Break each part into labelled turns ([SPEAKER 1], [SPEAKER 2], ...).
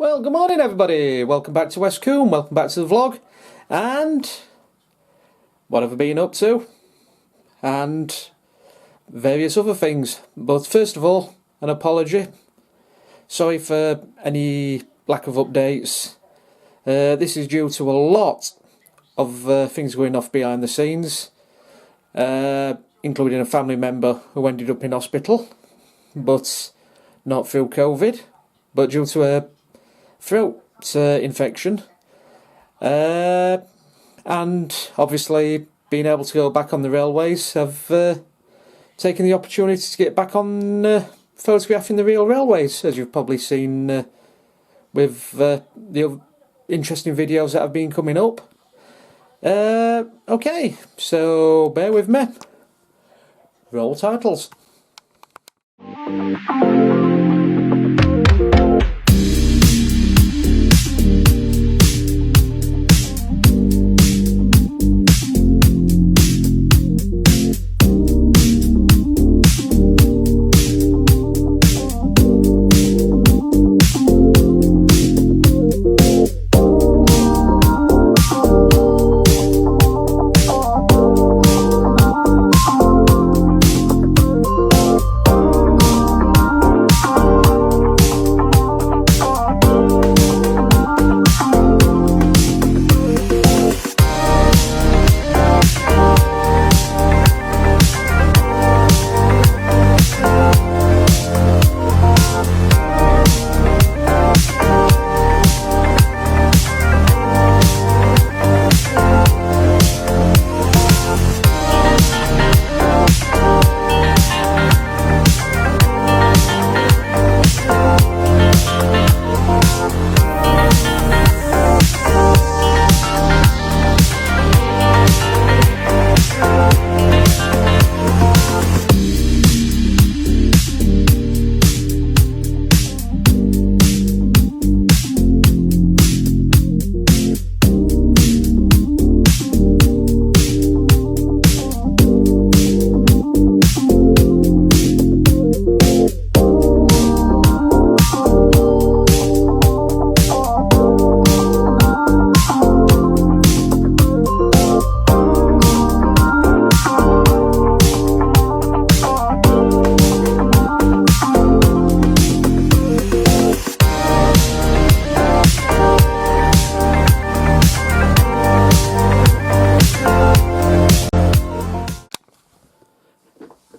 [SPEAKER 1] Well, good morning everybody, welcome back to West Combe, welcome back to the vlog, and what have I been up to, and various other things. But first of all, an apology, sorry for any lack of updates. This is due to a lot of things going off behind the scenes, including a family member who ended up in hospital, but not through COVID, but due to a throat infection, and obviously being able to go back on the railways, I've taken the opportunity to get back on photographing the real railways, as you've probably seen with the other interesting videos that have been coming up. Okay, so bear with me. Roll titles.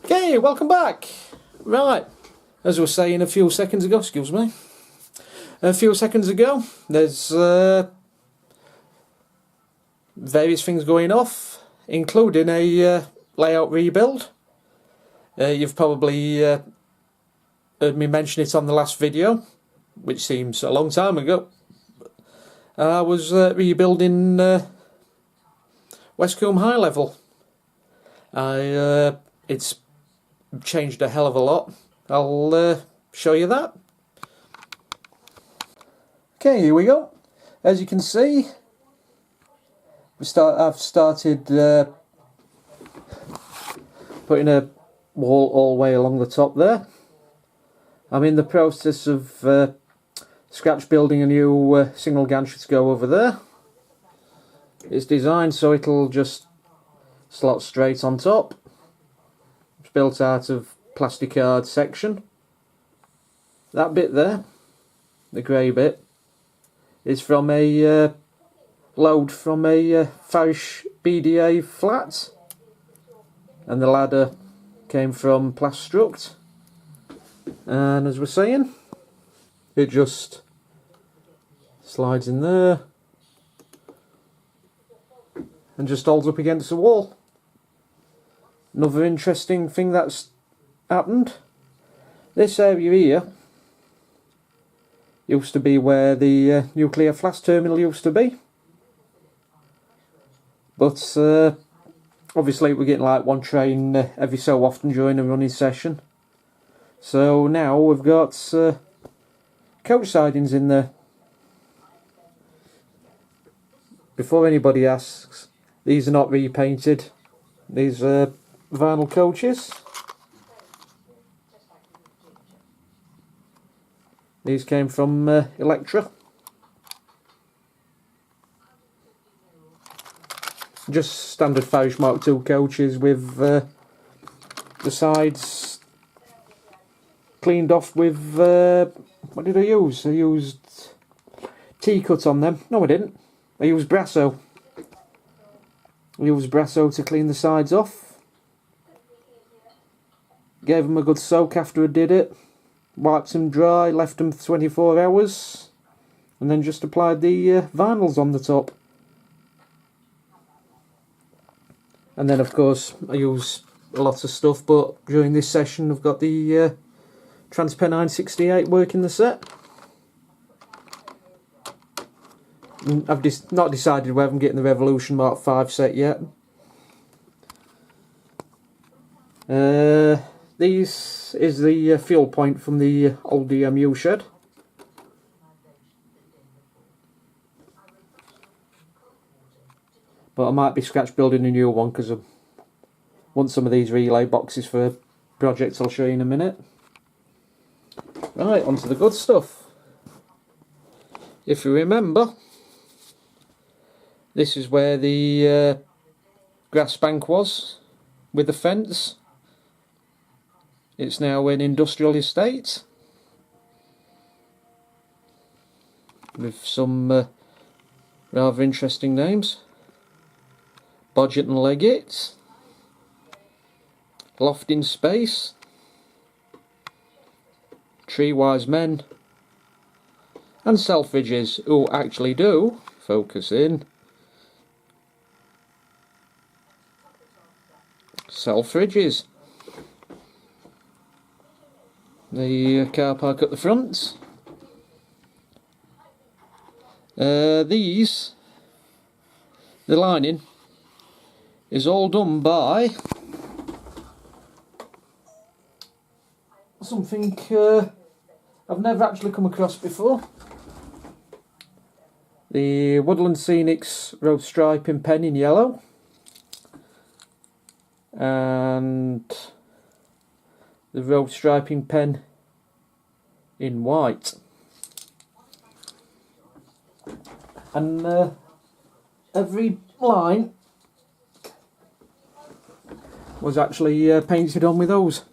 [SPEAKER 1] Okay, welcome back. Right, as I was saying a few seconds ago, there's various things going off, including a layout rebuild. You've probably heard me mention it on the last video, which seems a long time ago. I was rebuilding West Combe High Level. It's changed a hell of a lot. I'll show you that. Okay, here we go. As you can see, I've started putting a wall all the way along the top there. I'm in the process of scratch building a new single gantry to go over there. It's designed so it'll just slot straight on top. It's built out of plasticard section. That bit there, the grey bit, is from a load from a Farish BDA flat, and the ladder came from Plastruct. And as we're saying, it just slides in there and just holds up against the wall. Another interesting thing that's happened, this area here used to be where the nuclear flash terminal used to be, but obviously we're getting like one train every so often during a running session, so now we've got coach sidings in there. Before anybody asks, these are not repainted, these are vinyl coaches. These came from Electra. Just standard Farish Mark II coaches with the sides cleaned off with, what did I use? I used T-cut on them. No, I didn't. I used Brasso. I used Brasso to clean the sides off. Gave them a good soak after I did it. Wiped them dry, left them for 24 hours. And then just applied the vinyls on the top. And then of course I use a lot of stuff, but during this session I've got the Transpennine 68 working the set. And I've not decided whether I'm getting the Revolution Mark 5 set yet. This is the fuel point from the old DMU shed. But I might be scratch building a new one because I want some of these relay boxes for projects I'll show you in a minute. Right, onto the good stuff. If you remember, this is where the grass bank was with the fence. It's now an industrial estate with some rather interesting names. Bodgett and Leggett, Loft in Space, Tree Wise Men, and Selfridges, who actually do focus in. Selfridges. The car park at the front. These, the lining, is all done by something I've never actually come across before. The Woodland Scenics road striping pen in yellow, and the road striping pen in white. And every line was actually painted on with those,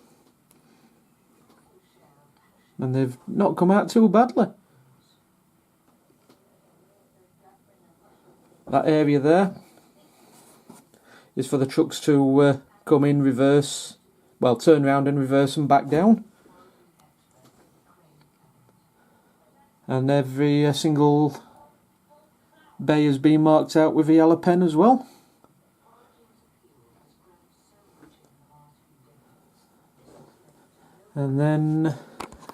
[SPEAKER 1] and they've not come out too badly. That area there is for the trucks to come in, reverse, well, turn around and reverse and back down. And every single bay has been marked out with a yellow pen as well. And then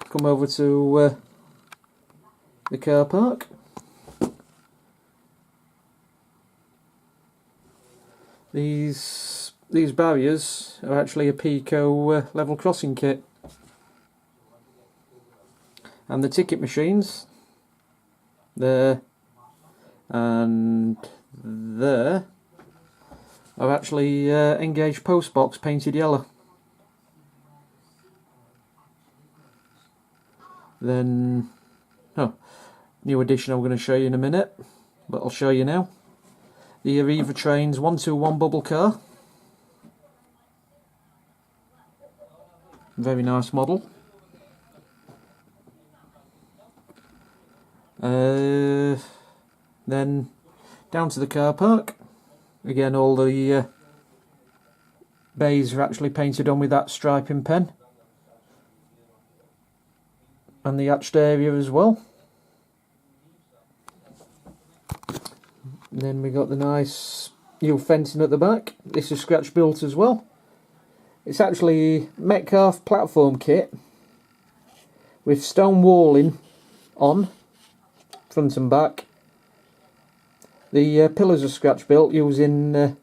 [SPEAKER 1] come over to the car park. These barriers are actually a Pico level crossing kit. And the ticket machines, there and there, are actually Engage postbox painted yellow. Then, new addition I'm going to show you in a minute, but I'll show you now. The Arriva Trains 121 bubble car. Very nice model. Then down to the car park. Again, all the bays are actually painted on with that striping pen. And the hatched area as well. And then we got the nice new fencing at the back. This is scratch built as well. It's actually Metcalfe platform kit with stone walling on front and back. The pillars are scratch built using the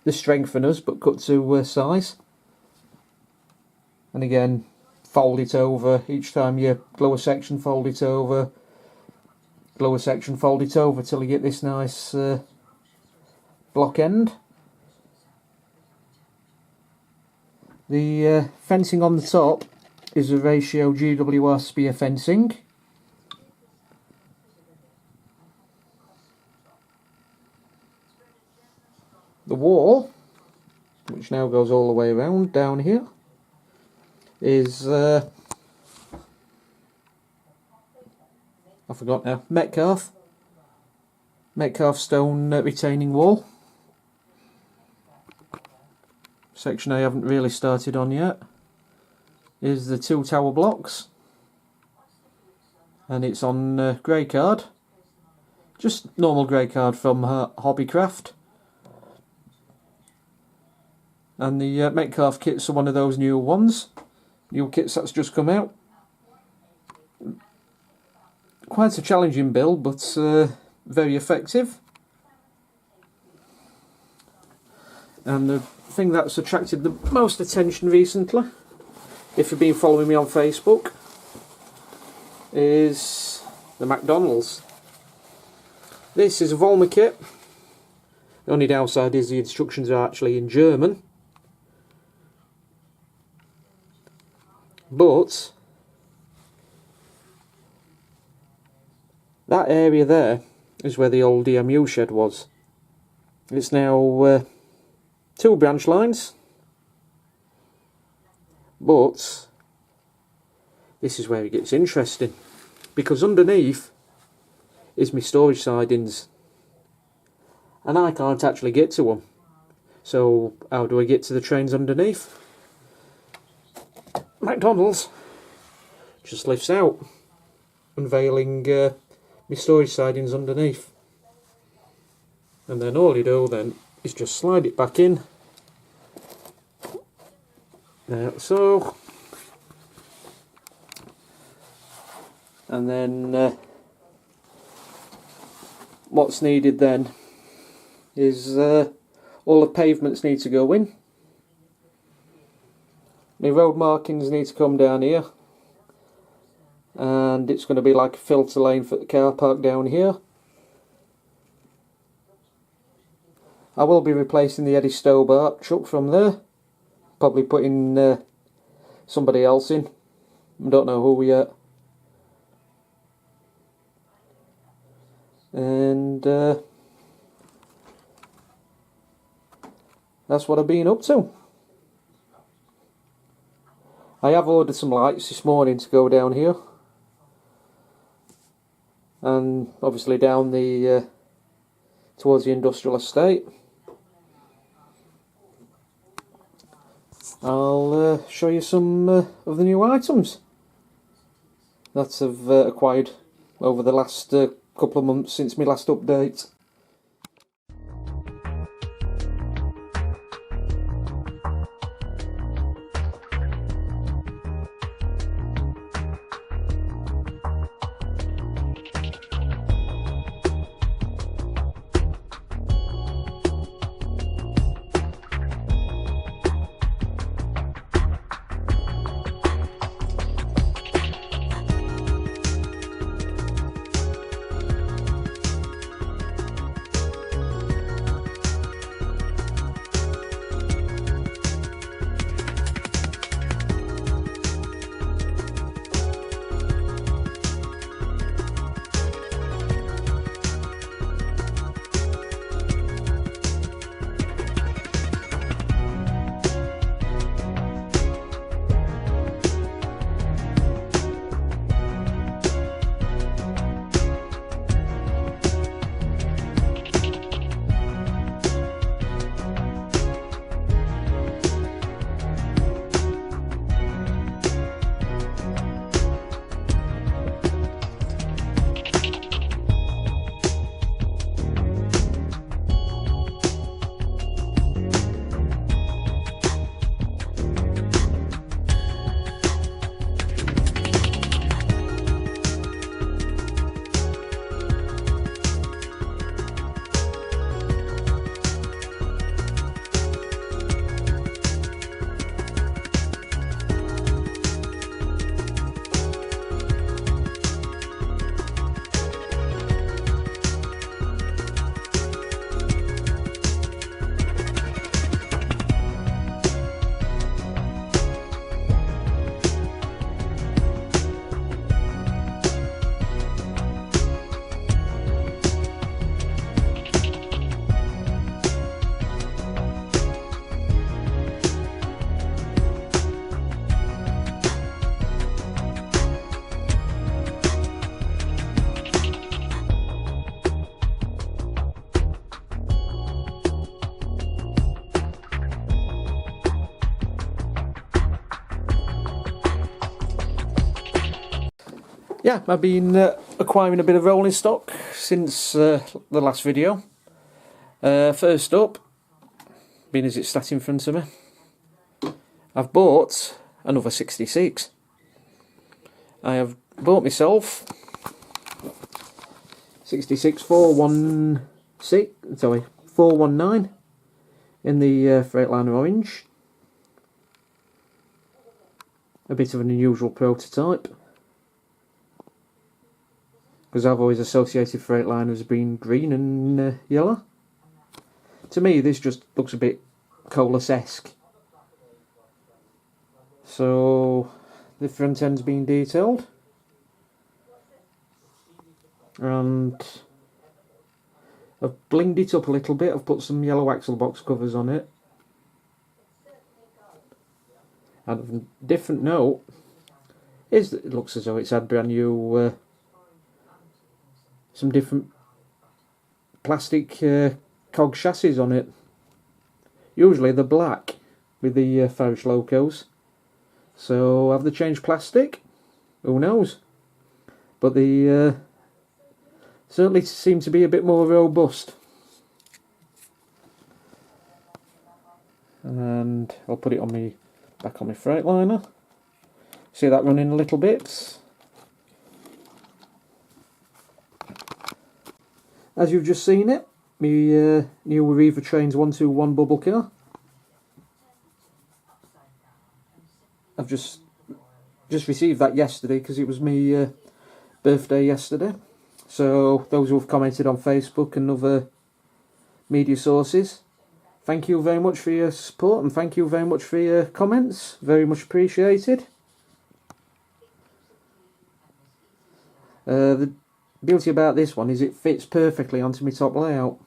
[SPEAKER 1] strengtheners, but cut to size. And again, fold it over each time you glue a section, fold it over, glue a section, fold it over till you get this nice block end. The fencing on the top is a ratio GWR spear fencing, wall, which now goes all the way around down here, is I forgot now, Metcalfe stone retaining wall. Section I haven't really started on yet is the 2 tower blocks, and it's on grey card, just normal grey card from Hobbycraft. And the Metcalfe kits are one of those new ones, new kits that's just come out. Quite a challenging build, but very effective. And the thing that's attracted the most attention recently, if you've been following me on Facebook, is the McDonald's. This is a Volmer kit. The only downside is the instructions are actually in German. But that area there is where the old DMU shed was. It's now 2 branch lines, but this is where it gets interesting, because underneath is my storage sidings, and I can't actually get to them. So how do I get to the trains underneath? McDonald's just lifts out, unveiling my storage sidings underneath, and then all you do then is just slide it back in, there, so, and then what's needed then is all the pavements need to go in. My road markings need to come down here, and it's going to be like a filter lane for the car park down here. I will be replacing the Eddie Stobart truck from there, probably putting somebody else in, I don't know who yet. And that's what I've been up to. I have ordered some lights this morning to go down here, and obviously down the towards the industrial estate. I'll show you some of the new items that I've acquired over the last couple of months since my last update. yeah, I've been acquiring a bit of rolling stock since the last video. First up, being as it's sat in front of me, I've bought another 66. I have bought myself 66 419 in the Freightliner orange. A bit of an unusual prototype, because I've always associated Freightliner as being green and yellow. To me, this just looks a bit Colas-esque. So the front end's been detailed, and I've blinged it up a little bit. I've put some yellow axle box covers on it. And a different note is that it looks as though it's had brand new, some different plastic cog chassis on it. Usually they're black with the Fauch locos. So have they changed plastic? Who knows? But they certainly seem to be a bit more robust. And I'll put it on me back on my Freightliner. See that running a little bit. As you've just seen it, my new Arriva Trains 121 bubble car. I've just received that yesterday because it was my birthday yesterday. So those who have commented on Facebook and other media sources, thank you very much for your support, and thank you very much for your comments. Very much appreciated. The beauty about this one is it fits perfectly onto my top layout,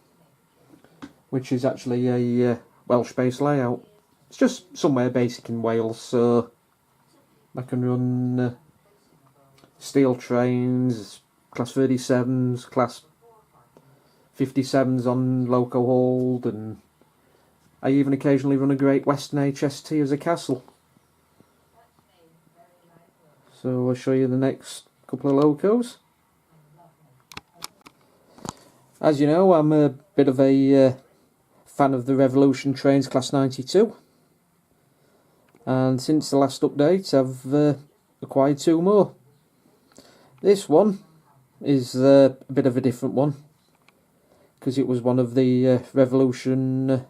[SPEAKER 1] which is actually a Welsh-based layout. It's just somewhere basic in Wales, so I can run steel trains, Class 37s, Class 57s on loco hold, and I even occasionally run a Great Western HST as a castle. So I'll show you the next couple of locos. As you know, I'm a bit of a fan of the Revolution Trains Class 92. And since the last update, I've acquired two more. This one is a bit of a different one, because it was one of the Revolution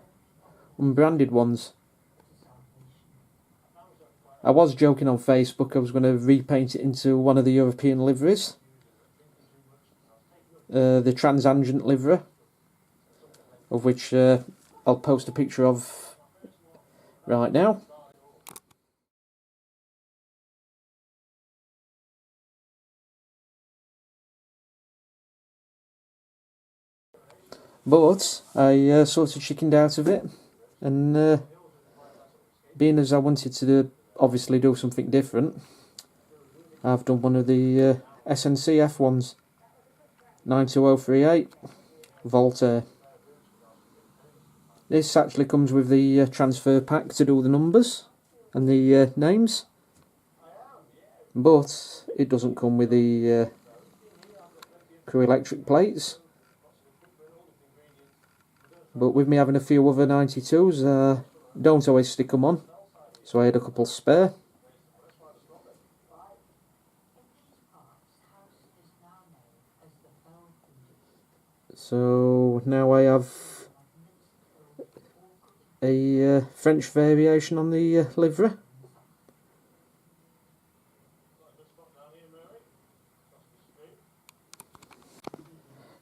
[SPEAKER 1] unbranded ones. I was joking on Facebook I was going to repaint it into one of the European liveries, the Transangent livery, of which I'll post a picture of right now. But I sort of chickened out of it, and being as I wanted to obviously do something different, I've done one of the SNC F1s, 92038 Voltaire. This actually comes with the transfer pack to do the numbers and the names, but it doesn't come with the Crew electric plates. But with me having a few other 92s, don't always stick them on, so I had a couple spare. So now I have a French variation on the livery.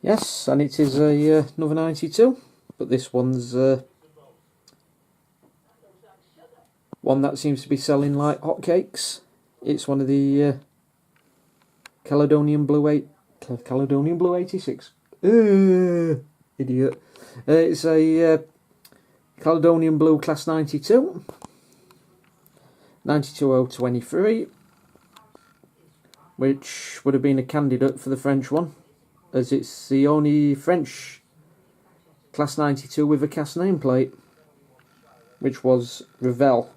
[SPEAKER 1] Yes, and it is another 92. But this one's one that seems to be selling like hotcakes. It's one of the Caledonian Blue 86. Idiot. It's a Caledonian Blue Class 92. 92023, which would have been a candidate for the French one, as it's the only French Class 92 with a cast nameplate, which was Revell.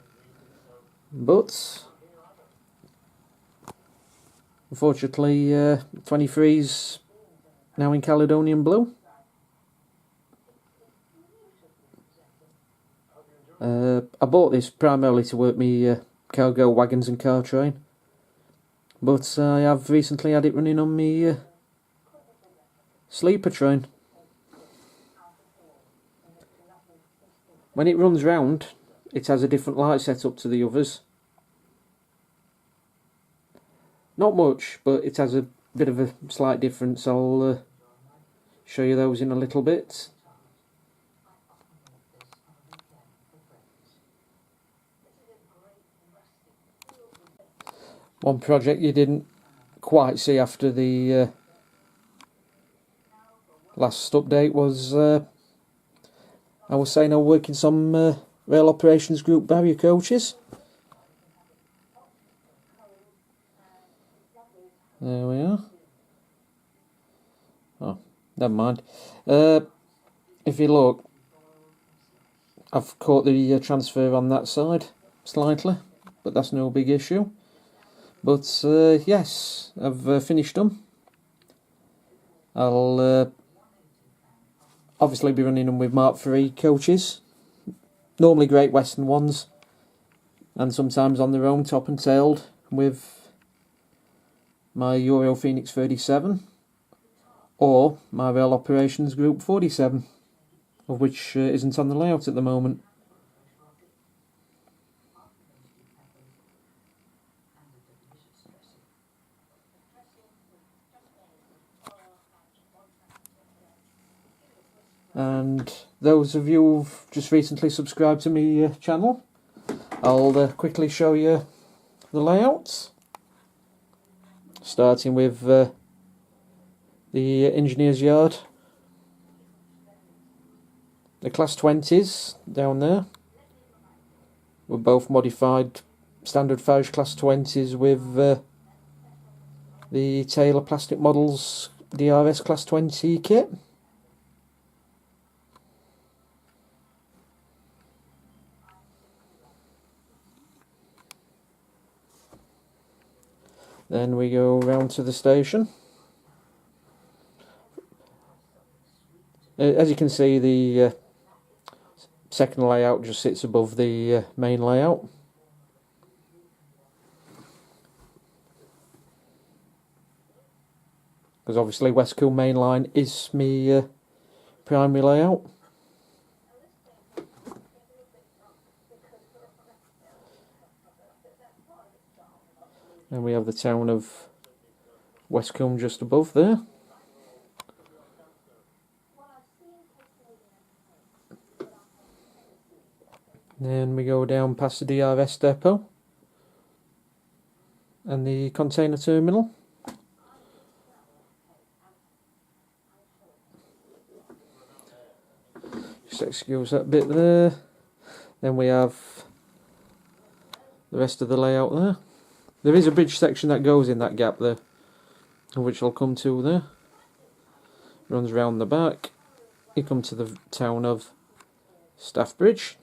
[SPEAKER 1] But Unfortunately, 23's now in Caledonian blue. I bought this primarily to work me cargo wagons and car train, but I have recently had it running on me sleeper train. When it runs round, it has a different light setup to the others. Not much, but it has a bit of a slight difference. I'll show you those in a little bit. One project you didn't quite see after the last update was I was saying I was working some Rail Operations Group barrier coaches. There we are. Oh, never mind. If you look, I've caught the transfer on that side slightly, but that's no big issue. But yes, I've finished them. I'll obviously be running them with Mark III coaches, normally Great Western ones, and sometimes on their own, top and tailed, with my Euro Phoenix 37 or my Rail Operations Group 47, of which isn't on the layout at the moment. And those of you who've just recently subscribed to my channel, I'll quickly show you the layouts, starting with the engineer's yard. The Class 20s down there were both modified standard Farish Class 20s with the Taylor Plastic Models DRS Class 20 kit. Then we go round to the station. As you can see, the second layout just sits above the main layout. Because obviously Westcombe Main Line is my primary layout. And we have the town of Westcombe just above there. Then we go down past the DRS depot and the container terminal. Just excuse that bit there. Then we have the rest of the layout there. There is a bridge section that goes in that gap there, which I'll come to there. Runs round the back. You come to the town of Staffbridge.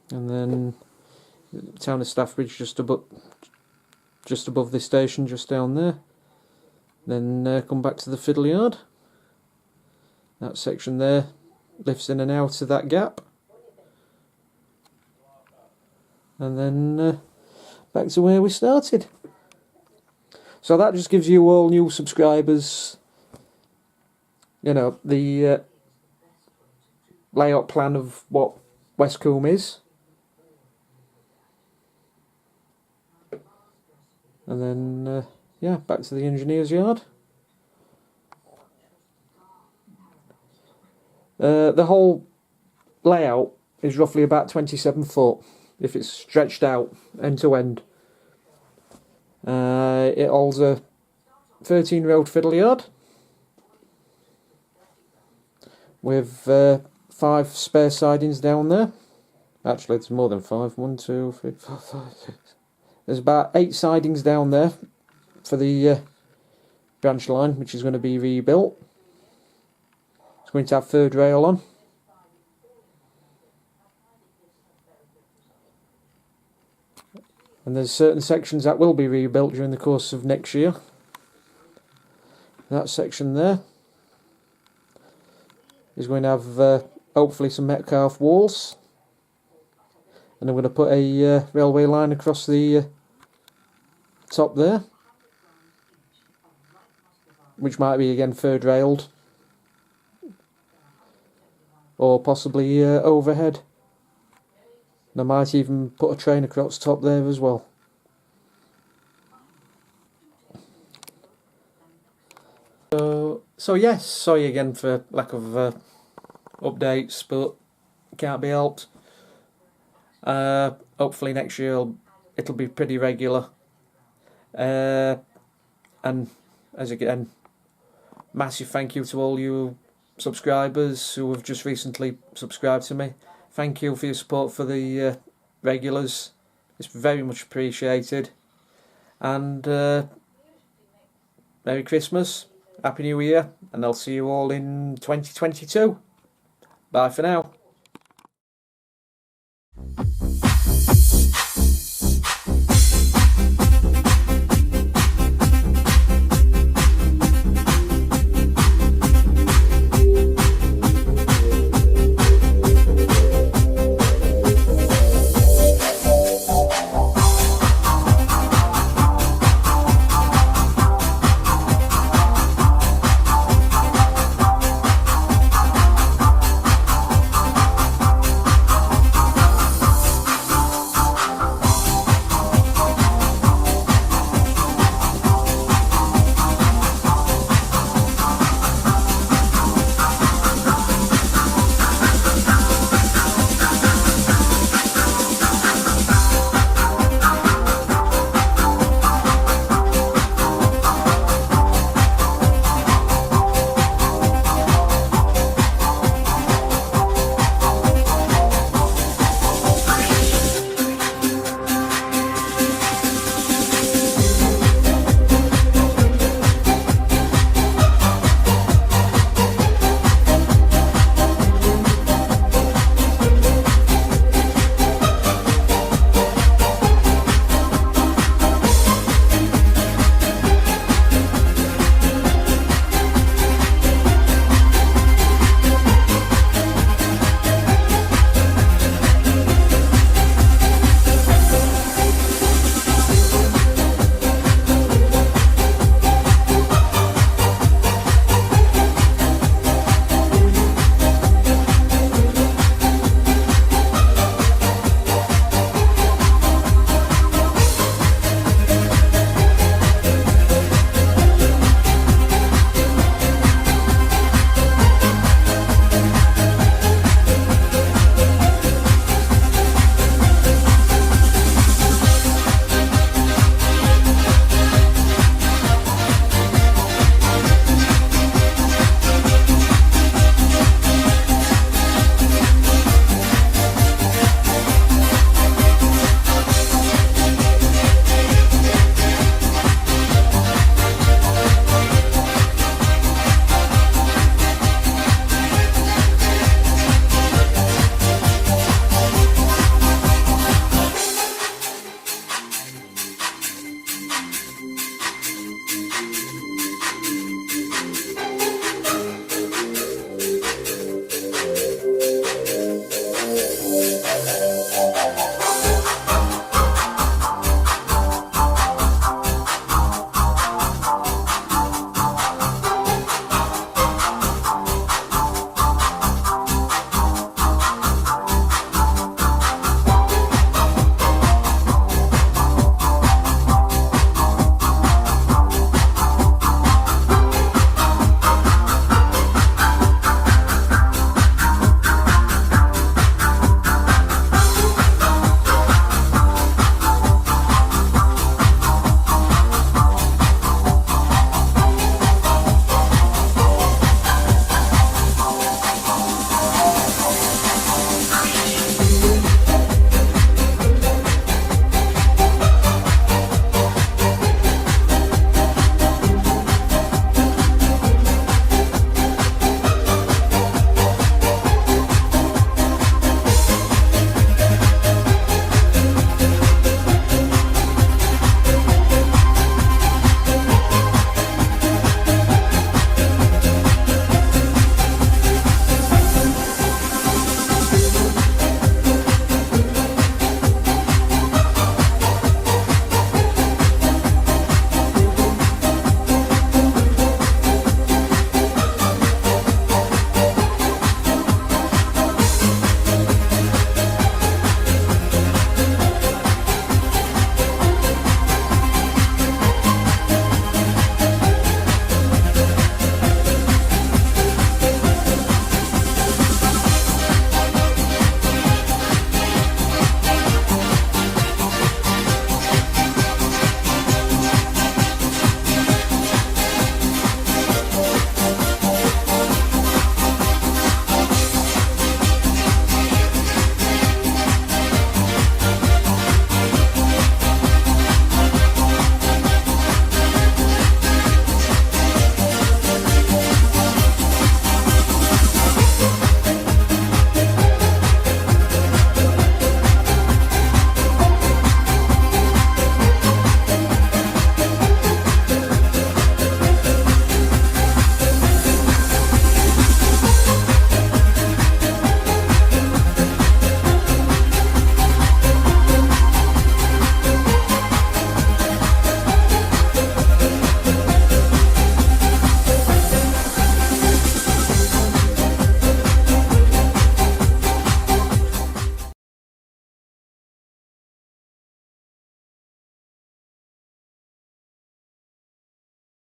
[SPEAKER 1] And then the town of Staffbridge just above this station, just down there. Then come back to the Fiddle Yard. That section there lifts in and out of that gap. And then back to where we started. So that just gives you all new subscribers, you know, the layout plan of what Westcombe is. And then, yeah, back to the engineer's yard. The whole layout is roughly about 27 foot if it's stretched out end to end. It holds a 13-road fiddle yard with 5 spare sidings down there. Actually, there's more than 5. 1, 2, 3, 4, 5, 6. There's about 8 sidings down there for the branch line, which is going to be rebuilt. It's going to have third rail on. And there's certain sections that will be rebuilt during the course of next year. That section there is going to have hopefully some Metcalfe walls, and I'm going to put a railway line across the top there, which might be again third railed or possibly overhead. And I might even put a train across top there as well. So yes, sorry again for lack of updates, but can't be helped. Hopefully next year it'll be pretty regular. And as again, massive thank you to all you subscribers who have just recently subscribed to me. Thank you for your support for the regulars. It's very much appreciated. And Merry Christmas, Happy New Year, and I'll see you all in 2022. Bye for now.